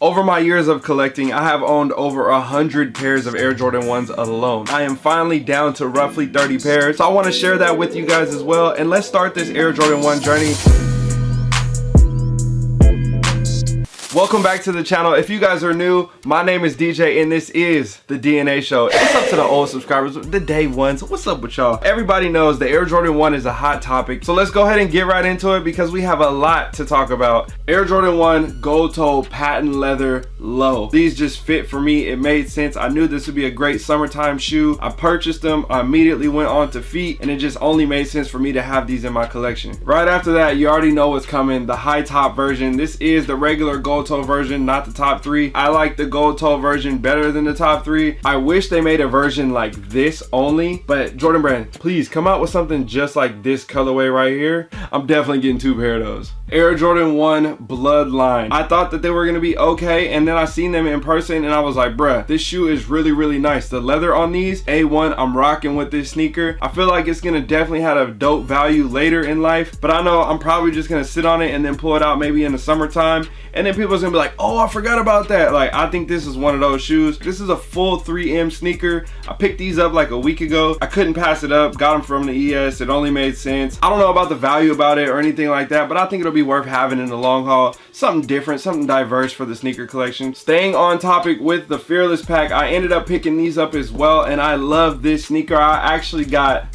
Over my years of collecting, I have owned over 100 pairs of Air Jordan 1s alone. I am finally down to roughly 30 pairs, so I want to share that with you guys as well. And let's start this Air Jordan 1 journey. Welcome back to the channel. If you guys are new, my name is DJ and this is the DNA Show. What's up to the old subscribers, the day ones? What's up with y'all? Everybody knows the Air Jordan 1 is a hot topic. So let's go ahead and get right into it because we have a lot to talk about. Air Jordan 1 gold toe patent leather low. These just fit for me. It made sense. I knew this would be a great summertime shoe. I purchased them. I immediately went on to feet and it just only made sense for me to have these in my collection. Right after that, you already know what's coming. The high top version. This is the regular gold toe version, not the top three. I like the gold toe version better than the top three. I wish they made a version like this only, but Jordan Brand, please come out with something just like this colorway right here. I'm definitely getting 2 pair of those. Air Jordan 1 Bloodline. I thought that they were gonna be okay, and then I seen them in person and I was like, bruh, this shoe is really nice. The leather on these, A1, I'm rocking with this sneaker. I feel like it's gonna definitely have a dope value later in life, but I know I'm probably just gonna sit on it and then pull it out maybe in the summertime, and then people's gonna be like, oh, I forgot about that. Like, I think this is one of those shoes. This is a full 3M sneaker. I picked these up like a week ago. I couldn't pass it up, got them from the ES. It only made sense. I don't know about the value about it or anything like that, but I think it'll be worth having in the long haul. Something different, something diverse for the sneaker collection. Staying on topic with the Fearless pack, I ended up picking these up as well, and I love this sneaker. I actually got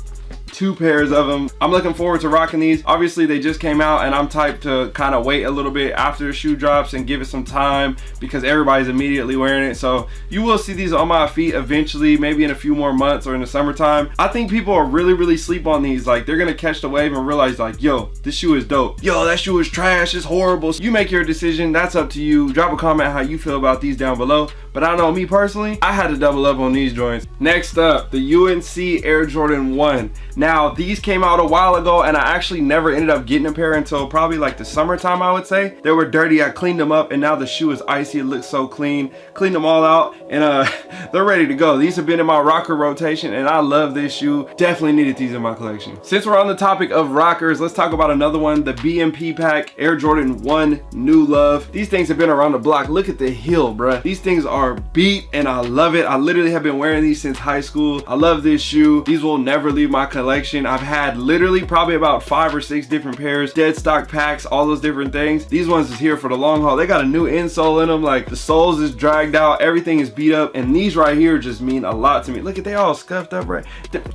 2 pairs of them. I'm looking forward to rocking these. Obviously they just came out and I'm typed to kind of wait a little bit after the shoe drops and give it some time because everybody's immediately wearing it. So you will see these on my feet eventually, maybe in a few more months or in the summertime. I think people are really sleep on these. Like, they're gonna catch the wave and realize like, yo, this shoe is dope. Yo, that shoe is trash, it's horrible. So you make your decision, that's up to you. Drop a comment how you feel about these down below. But I know me personally, I had to double up on these joints. Next up, the UNC Air Jordan 1. Now, these came out a while ago and I actually never ended up getting a pair until probably like the summertime, I would say. They were dirty, I cleaned them up and now the shoe is icy. It looks so clean. Cleaned them all out and they're ready to go. These have been in my rocker rotation and I love this shoe. Definitely needed these in my collection. Since we're on the topic of rockers, let's talk about another one, the BMP pack, Air Jordan 1 New Love. These things have been around the block. Look at the heel, bruh. These things are beat and I love it. I literally have been wearing these since high school. I love this shoe. These will never leave my collection. I've had literally probably about 5 or 6 different pairs, dead stock packs, all those different things. These ones is here for the long haul. They got a new insole in them. Like, the soles is dragged out, everything is beat up, and these right here just mean a lot to me. Look at, they all scuffed up, right?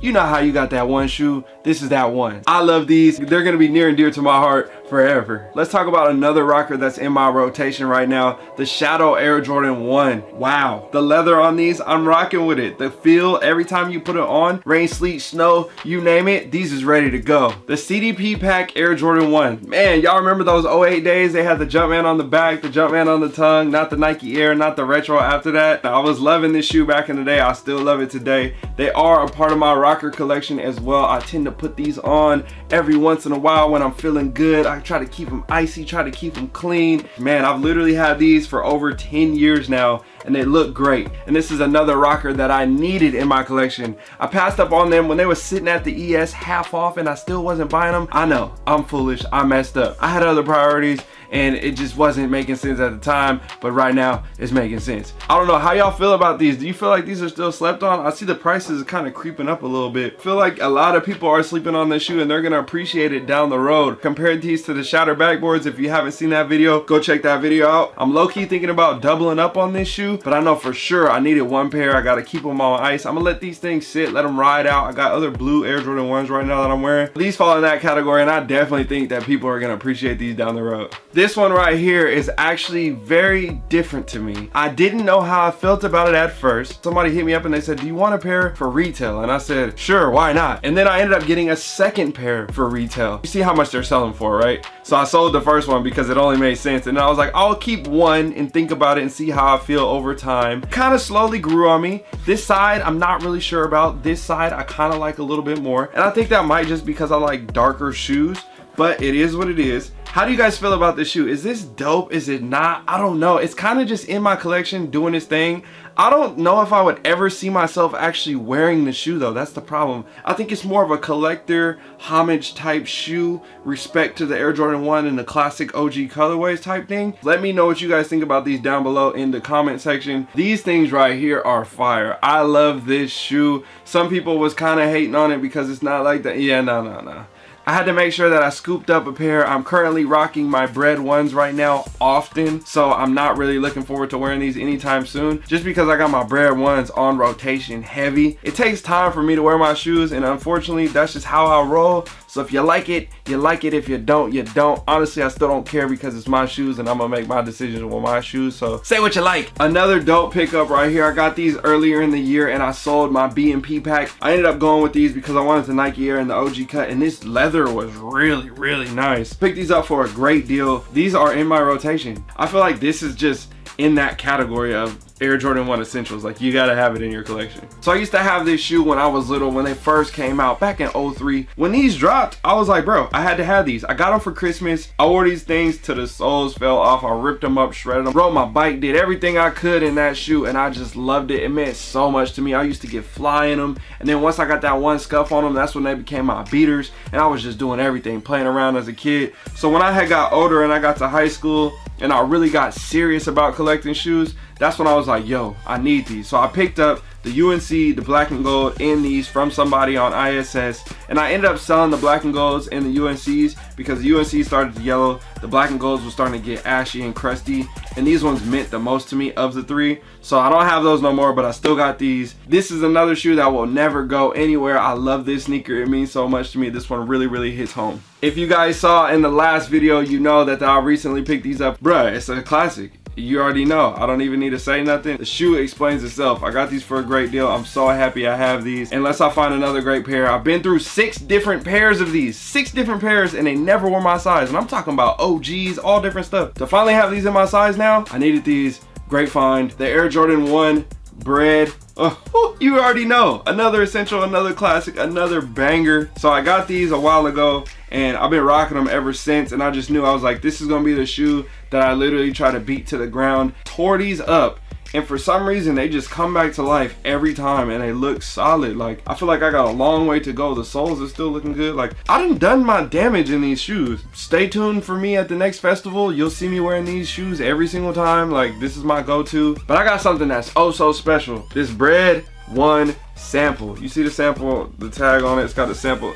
You know how you got that one shoe? This is that one. I love these. They're gonna be near and dear to my heart forever. Let's talk about another rocker that's in my rotation right now, the Shadow Air Jordan 1. Wow, the leather on these, I'm rocking with it. The feel, every time you put it on, rain, sleet, snow, you name it, these is ready to go. The CDP pack Air Jordan 1. Man, y'all remember those 08 days? They had the Jumpman on the back, the Jumpman on the tongue, not the Nike Air, not the retro after that. I was loving this shoe back in the day. I still love it today. They are a part of my rocker collection as well. I tend to put these on every once in a while when I'm feeling good. I try to keep them icy, try to keep them clean. Man, I've literally had these for over 10 years now and they look great. And this is another rocker that I needed in my collection. I passed up on them when they were sitting at the ES half off and I still wasn't buying them. I know, I'm foolish, I messed up. I had other priorities and it just wasn't making sense at the time, but right now it's making sense. I don't know how y'all feel about these. Do you feel like these are still slept on? I see the prices kind of creeping up a little bit. I feel like a lot of people are sleeping on this shoe and they're gonna appreciate it down the road. Compared these to the Shatter backboards, if you haven't seen that video, go check that video out. I'm low-key thinking about doubling up on this shoe, but I know for sure I needed 1 pair. I gotta keep them on ice. I'm gonna let these things sit, let them ride out. I got other blue Air Jordan 1s right now that I'm wearing. These fall in that category and I definitely think that people are gonna appreciate these down the road. This one right here is actually very different to me. I didn't know how I felt about it at first. Somebody hit me up and they said, do you want a pair for retail? And I said, sure, why not? And then I ended up getting a second pair for retail. You see how much they're selling for, right? So I sold the first one because it only made sense. And I was like, I'll keep one and think about it and see how I feel over time. Kind of slowly grew on me. This side, I'm not really sure about. This side, I kind of like a little bit more. And I think that might just because I like darker shoes. but it is what it is. How do you guys feel about this shoe? Is this dope? Is it not? I don't know. It's kind of just in my collection doing this thing. I don't know if I would ever see myself actually wearing the shoe though. That's the problem. I think it's more of a collector homage type shoe, respect to the Air Jordan 1 and the classic OG colorways type thing. Let me know what you guys think about these down below in the comment section. These things right here are fire. I love this shoe. Some people was kind of hating on it because it's not like that. Yeah, no. I had to make sure that I scooped up a pair. I'm currently rocking my Bread ones right now often, so I'm not really looking forward to wearing these anytime soon, just because I got my Bread ones on rotation heavy. It takes time for me to wear my shoes, and unfortunately that's just how I roll. So if you like it, you like it. If you don't, you don't. Honestly, I still don't care because it's my shoes and I'm gonna make my decisions with my shoes, so say what you like. Another dope pickup right here. I got these earlier in the year and I sold my B&P pack. I ended up going with these because I wanted the Nike Air and the OG cut, and this leather was really nice. Picked these up for a great deal. These are in my rotation. I feel like this is just in that category of Air Jordan 1 essentials. Like, you gotta have it in your collection. So I used to have this shoe when I was little, when they first came out back in 03. When these dropped, I was like, bro, I had to have these. I got them for Christmas. I wore these things till the soles fell off. I ripped them up, shredded them, rode my bike, did everything I could in that shoe, and I just loved it. It meant so much to me. I used to get fly in them, and then once I got that one scuff on them, that's when they became my beaters, and I was just doing everything, playing around as a kid. So when I had got older and I got to high school and I really got serious about collecting shoes, that's when I was like, yo, I need these. So I picked up the UNC, the black and gold, in these from somebody on ISS, and I ended up selling the black and golds and the UNCs because the UNC started to yellow, the black and golds were starting to get ashy and crusty, and these ones meant the most to me of the three. So I don't have those no more, but I still got these. This is another shoe that will never go anywhere. I love this sneaker. It means so much to me. This one really hits home. If you guys saw in the last video, you know that I recently picked these up. Bruh, it's a classic. You already know. I don't even need to say nothing. The shoe explains itself. I got these for a great deal. I'm so happy I have these. Unless I find another great pair. I've been through 6 different pairs of these. 6 different pairs, and they never were my size. And I'm talking about OGs, all different stuff. To finally have these in my size now, I needed these. Great find. The Air Jordan 1 Bread. Oh, you already know. Another essential, another classic, another banger. So I got these a while ago and I've been rocking them ever since, and I just knew, I was like, this is gonna be the shoe that I literally try to beat to the ground. Tore these up, and for some reason they just come back to life every time and they look solid. Like, I feel like I got a long way to go. The soles are still looking good. Like, I done my damage in these shoes. Stay tuned for me at the next festival. You'll see me wearing these shoes every single time. Like, this is my go-to. But I got something that's oh so special. This Bread 1 sample. You see the sample, the tag on it, it's got the sample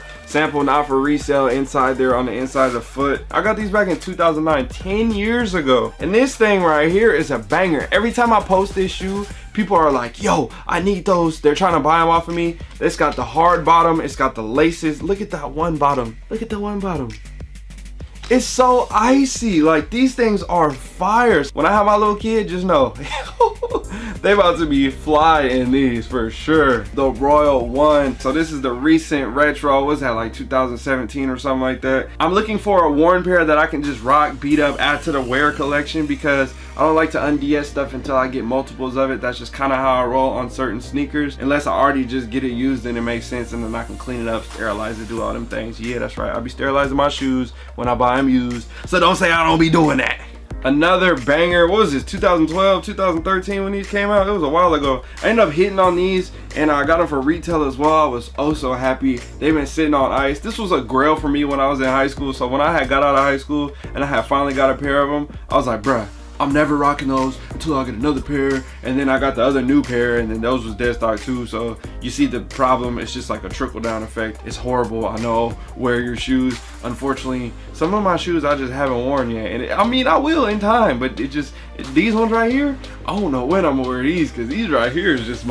not for resale inside there on the inside of the foot. I got these back in 2009, 10 years ago, and this thing right here is a banger. Every time I post this shoe, people are like, yo, I need those. They're trying to buy them off of me. It's got the hard bottom, it's got the laces. Look at that one bottom. Look at the one bottom. It's so icy. Like, these things are fire. When I have my little kid, just know they about to be fly in these for sure. The Royal 1. So this is the recent retro. What's that, like 2017 or something like that? I'm looking for a worn pair that I can just rock, beat up, add to the wear collection, because I don't like to un-DS stuff until I get multiples of it. That's just kind of how I roll on certain sneakers. Unless I already just get it used and it makes sense, and then I can clean it up, sterilize it, do all them things. Yeah, that's right. I'll be sterilizing my shoes when I buy them used. So don't say I don't be doing that. Another banger. What was this, 2012, 2013 when these came out? It was a while ago. I ended up hitting on these and I got them for retail as well. I was oh so happy. They've been sitting on ice. This was a grail for me when I was in high school. So when I had got out of high school and I had finally got a pair of them, I was like, bruh, I'm never rocking those until I get another pair. And then I got the other new pair, and then those was dead stock too. So you see the problem. It's just like a trickle down effect. It's horrible. I know. Wear your shoes. Unfortunately, some of my shoes I just haven't worn yet. And I mean, I will in time, but these ones right here, I don't know when I'm gonna wear these, because these right here is just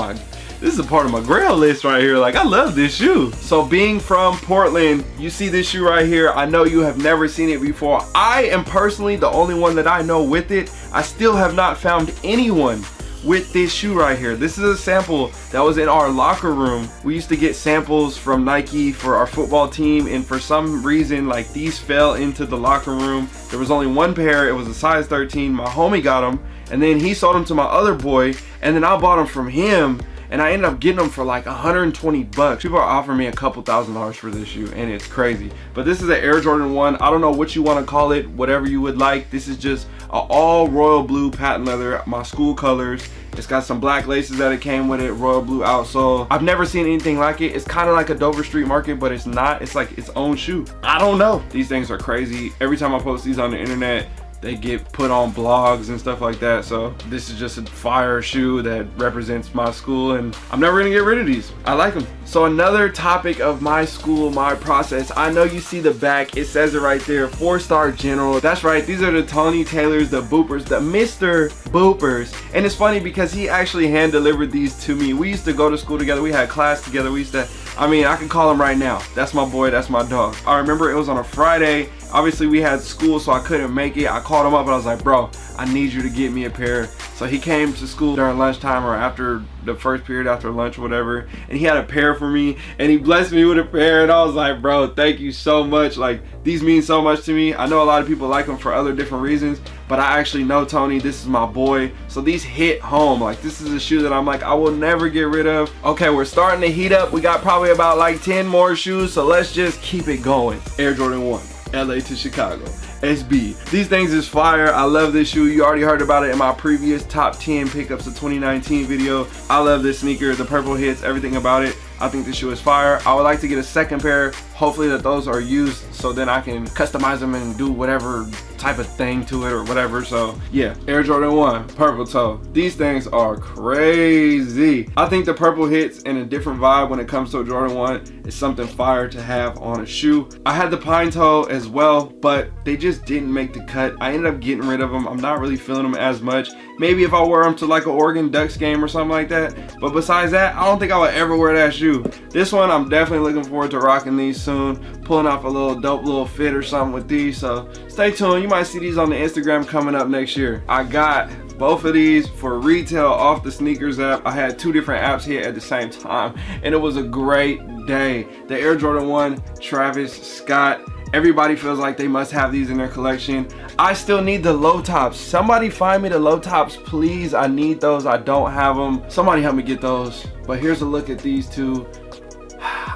this is a part of my grail list right here. Like, I love this shoe. So being from Portland, you see this shoe right here. I know you have never seen it before. I am personally the only one that I know with it. I still have not found anyone with this shoe right here. This is a sample that was in our locker room. We used to get samples from Nike for our football team, and for some reason, like, these fell into the locker room. There was only one pair. It was a size 13. My homie got them, and then he sold them to my other boy, and then I bought them from him. and I ended up getting them for like 120 bucks. People are offering me a couple $1,000s for this shoe, and it's crazy. But this is an Air Jordan 1. I don't know what you want to call it, whatever you would like. This is just an all royal blue patent leather, my school colors. It's got some black laces that it came with it, royal blue outsole. I've never seen anything like it. It's kind of like a Dover Street Market, but it's not. It's like its own shoe. I don't know. These things are crazy. Every time I post these on the internet, they get put on blogs and stuff like that. So this is just a fire shoe that represents my school, and I'm never gonna get rid of these. I like them. So another topic of my school, my process, I know you see the back, it says it right there, 4-star general. That's right, these are the Tony Taylors, the Boopers, the Mr. Boopers. And it's funny because he actually hand delivered these to me. We used to go to school together, we had class together, we used to, I mean, I can call him right now. That's my boy, that's my dog. I remember it was on a Friday. Obviously we had school, so I couldn't make it. I called him up and I was like, bro, I need you to get me a pair. So he came to school during lunchtime or after the first period, after lunch or whatever, and he had a pair for me, and he blessed me with a pair, and I was like, bro, thank you so much. Like, these mean so much to me. I know a lot of people like them for other different reasons, but I actually know Tony, this is my boy. So these hit home. Like, this is a shoe that I'm like, I will never get rid of. Okay, we're starting to heat up. We got probably about like 10 more shoes, so let's just keep it going. Air Jordan 1. LA to Chicago, SB. These things is fire. I love this shoe. You already heard about it in my previous top 10 pickups of 2019 video. I love this sneaker. The purple hits, everything about it. I think this shoe is fire. I would like to get a second pair. Hopefully that those are used, so then I can customize them and do whatever type of thing to it or whatever. So yeah, Air Jordan 1, purple toe. These things are crazy. I think the purple hits in a different vibe when it comes to a Jordan 1. It's something fire to have on a shoe. I had the pine toe as well, but they just didn't make the cut. I ended up getting rid of them. I'm not really feeling them as much. Maybe if I wear them to like an Oregon Ducks game or something like that. But besides that, I don't think I would ever wear that shoe. This one, I'm definitely looking forward to rocking these soon. Pulling off a little dope little fit or something with these. So stay tuned. You might see these on the Instagram coming up next year. I got both of these for retail off the sneakers app. I had 2 different apps here at the same time, and it was a great day. The Air Jordan 1, Travis Scott. Everybody feels like they must have these in their collection. I still need the low tops. Somebody find me the low tops, please. I need those. I don't have them. Somebody help me get those. But here's a look at these 2.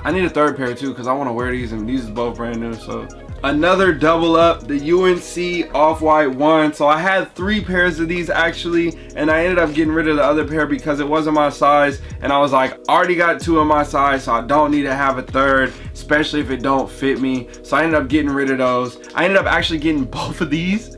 I need a third pair too, because I want to wear these, and these is both brand new. So another double up, the UNC off-white 1. So I had 3 pairs of these actually, and I ended up getting rid of the other pair because it wasn't my size, and I was like, I already got 2 of my size, so I don't need to have a third, especially if it don't fit me. So I ended up getting rid of those. I ended up actually getting both of these.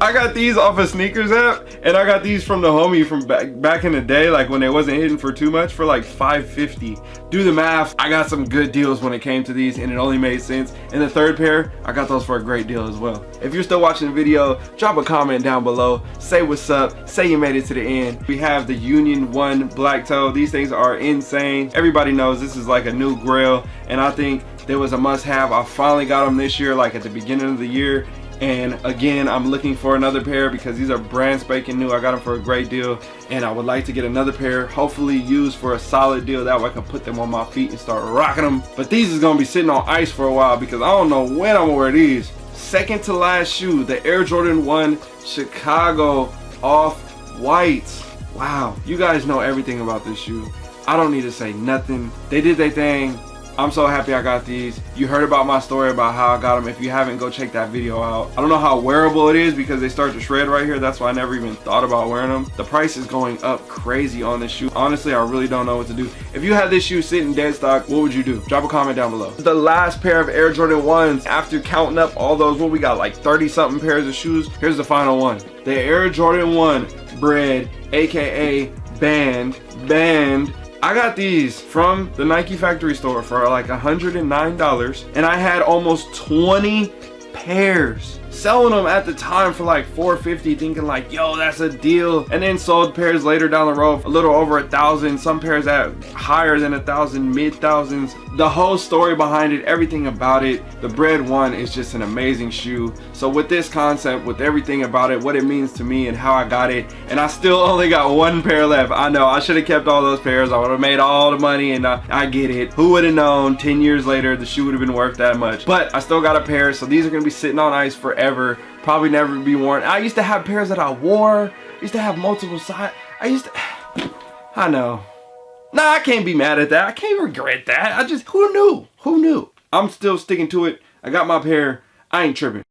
I got these off a sneakers app, and I got these from the homie from back in the day, like when they wasn't hitting for too much, for like $5.50. Do the math. I got some good deals when it came to these, and it only made sense. And the third pair, I got those for a great deal as well. If you're still watching the video, drop a comment down below. Say what's up. Say you made it to the end. We have the Union 1 black toe. These things are insane. Everybody knows this is like a new grail, and I think there was a must-have. I finally got them this year, like at the beginning of the year. And again, I'm looking for another pair because these are brand spanking new. I got them for a great deal, and I would like to get another pair, hopefully used for a solid deal. That way I can put them on my feet and start rocking them. But these is gonna be sitting on ice for a while because I don't know when I'm gonna wear these. Second to last shoe, the Air Jordan 1 Chicago off-whites. Wow, you guys know everything about this shoe. I don't need to say nothing. They did their thing. I'm so happy I got these. You heard about my story about how I got them. If you haven't, go check that video out. I don't know how wearable it is because they start to shred right here. That's why I never even thought about wearing them. The price is going up crazy on this shoe. Honestly, I really don't know what to do. If you had this shoe sitting dead stock, what would you do? Drop a comment down below. The last pair of Air Jordan 1s, after counting up all those, what we got, like 30 something pairs of shoes. Here's the final one. The Air Jordan 1 Bread, aka Band. I got these from the Nike factory store for like $109, and I had almost 20 pairs. Selling them at the time for like $450, thinking like, yo, that's a deal. And then sold pairs later down the road a little over 1,000. Some pairs at higher than 1,000, mid-thousands. The whole story behind it, everything about it. The Bread 1 is just an amazing shoe. So with this concept, with everything about it, what it means to me and how I got it, and I still only got 1 pair left. I know I should have kept all those pairs. I would have made all the money, and I get it. Who would have known 10 years later the shoe would have been worth that much? But I still got a pair, so these are gonna be sitting on ice forever. Probably never be worn. I used to have pairs that I wore. I used to have multiple size. I know. Nah, I can't be mad at that. I can't regret that. Who knew? Who knew? I'm still sticking to it. I got my pair. I ain't tripping.